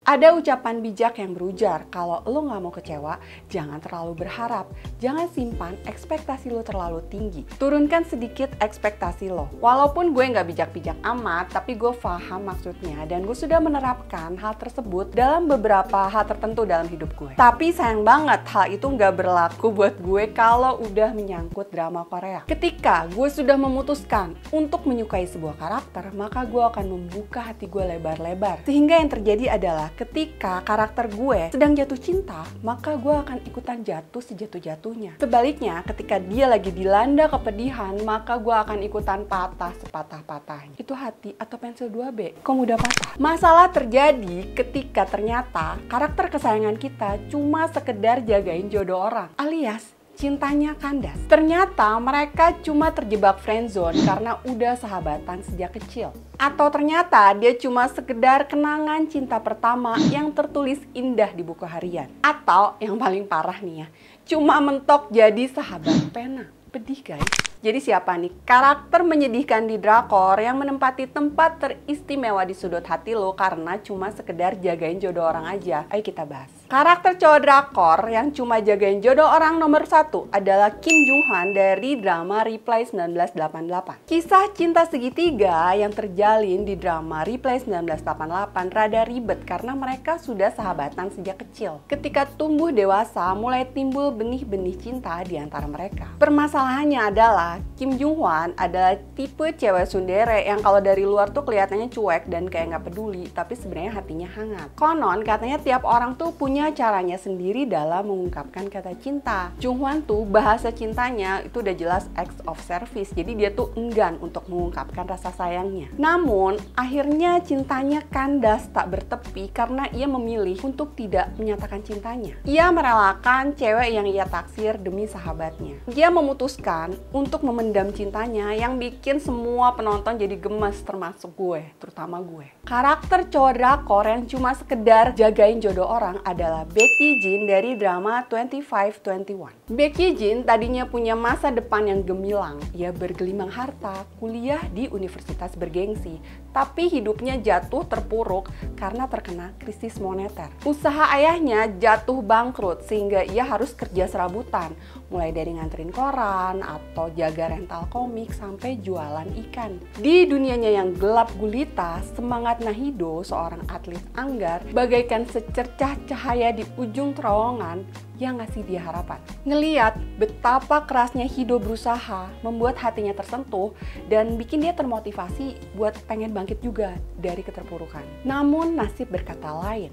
Ada ucapan bijak yang berujar, kalau lo nggak mau kecewa, jangan terlalu berharap. Jangan simpan ekspektasi lo terlalu tinggi. Turunkan sedikit ekspektasi lo. Walaupun gue nggak bijak-bijak amat, tapi gue paham maksudnya. Dan gue sudah menerapkan hal tersebut dalam beberapa hal tertentu dalam hidup gue. Tapi sayang banget, hal itu nggak berlaku buat gue kalau udah menyangkut drama Korea. Ketika gue sudah memutuskan untuk menyukai sebuah karakter, maka gue akan membuka hati gue lebar-lebar. Sehingga yang terjadi adalah ketika karakter gue sedang jatuh cinta, maka gue akan ikutan jatuh sejatuh-jatuhnya. Sebaliknya, ketika dia lagi dilanda kepedihan, maka gue akan ikutan patah sepatah-patahnya. Itu hati atau pensil 2B? Kok mudah patah? Masalah terjadi ketika ternyata karakter kesayangan kita cuma sekedar jagain jodoh orang, alias cintanya kandas. Ternyata mereka cuma terjebak friendzone karena udah sahabatan sejak kecil. Atau ternyata dia cuma sekedar kenangan cinta pertama yang tertulis indah di buku harian. Atau yang paling parah nih ya, cuma mentok jadi sahabat pena. Pedih guys. Jadi siapa nih karakter menyedihkan di drakor yang menempati tempat teristimewa di sudut hati lo karena cuma sekedar jagain jodoh orang aja? Ayo kita bahas. Karakter cowok drakor yang cuma jagain jodoh orang nomor 1 adalah Kim Jung Hwan dari drama Reply 1988. Kisah cinta segitiga yang terjalin di drama Reply 1988 rada ribet karena mereka sudah sahabatan sejak kecil. Ketika tumbuh dewasa, mulai timbul benih-benih cinta di antara mereka. Permasalahannya adalah Kim Jung Hwan adalah tipe cewek tsundere yang kalau dari luar tuh kelihatannya cuek dan kayak nggak peduli, tapi sebenarnya hatinya hangat. Konon katanya tiap orang tuh punya caranya sendiri dalam mengungkapkan kata cinta. Jung Hwan tuh bahasa cintanya itu udah jelas acts of service, jadi dia tuh enggan untuk mengungkapkan rasa sayangnya. Namun akhirnya cintanya kandas tak bertepi karena ia memilih untuk tidak menyatakan cintanya. Ia merelakan cewek yang ia taksir demi sahabatnya. Dia memutuskan untuk memendam cintanya yang bikin semua penonton jadi gemes, termasuk gue, terutama gue. Karakter cowok drakor yang cuma sekedar jagain jodoh orang adalah Baek Jin dari drama 2521. Baek Jin tadinya punya masa depan yang gemilang. Ia bergelimang harta, kuliah di universitas bergengsi, tapi hidupnya jatuh terpuruk karena terkena krisis moneter. Usaha ayahnya jatuh bangkrut sehingga ia harus kerja serabutan, mulai dari nganterin koran atau jaga rental komik sampai jualan ikan. Di dunianya yang gelap gulita, semangat Nahido, seorang atlet anggar, bagaikan secercah cahaya di ujung terowongan yang ngasih dia harapan. Ngeliat betapa kerasnya Hido berusaha, membuat hatinya tersentuh dan bikin dia termotivasi buat pengen bangkit juga dari keterpurukan. Namun nasib berkata lain.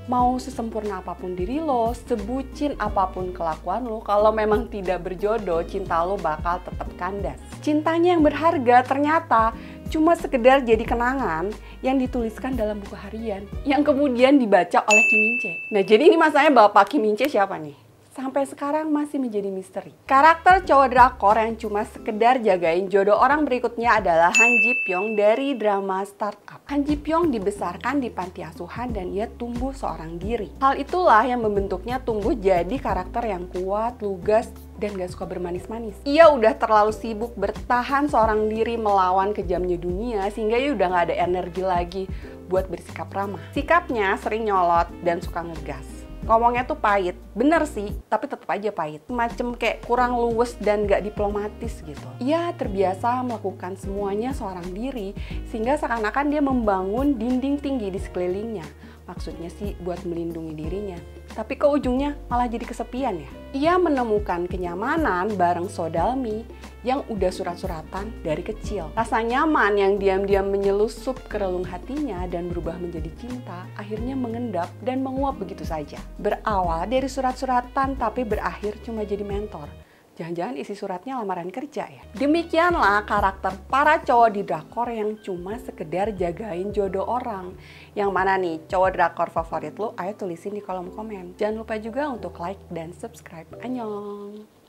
Mau sesempurna apapun diri lo, sebucin apapun kelakuan lo, kalau memang tidak berjodoh, cinta lo bakal tetap kandas. Cintanya yang berharga ternyata cuma sekedar jadi kenangan yang dituliskan dalam buku harian, yang kemudian dibaca oleh Kim Min Chae. Nah, jadi ini masanya bapak Kim Min Chae siapa nih? Sampai sekarang masih menjadi misteri. Karakter cowok drakor yang cuma sekedar jagain jodoh orang berikutnya adalah Han Ji Pyong dari drama Startup. Han Ji Pyong dibesarkan di panti asuhan dan ia tumbuh seorang diri. Hal itulah yang membentuknya tumbuh jadi karakter yang kuat, lugas, dan gak suka bermanis-manis. Ia udah terlalu sibuk bertahan seorang diri melawan kejamnya dunia sehingga ia udah gak ada energi lagi buat bersikap ramah. Sikapnya sering nyolot dan suka ngegas. Ngomongnya tuh pahit, bener sih, tapi tetap aja pahit. Macem kayak kurang luwes dan gak diplomatis gitu. Ia terbiasa melakukan semuanya seorang diri, sehingga seakan-akan dia membangun dinding tinggi di sekelilingnya. Maksudnya sih buat melindungi dirinya. Tapi ke ujungnya malah jadi kesepian ya. Ia menemukan kenyamanan bareng Sodalmi yang udah surat-suratan dari kecil. Rasa nyaman yang diam-diam menyelusup ke relung hatinya dan berubah menjadi cinta, akhirnya mengendap dan menguap begitu saja. Berawal dari surat-suratan tapi berakhir cuma jadi mentor. Jangan-jangan isi suratnya lamaran kerja ya. Demikianlah karakter para cowok di drakor yang cuma sekedar jagain jodoh orang. Yang mana nih cowok drakor favorit lo? Ayo tulisin di kolom komen. Jangan lupa juga untuk like dan subscribe. Annyeong!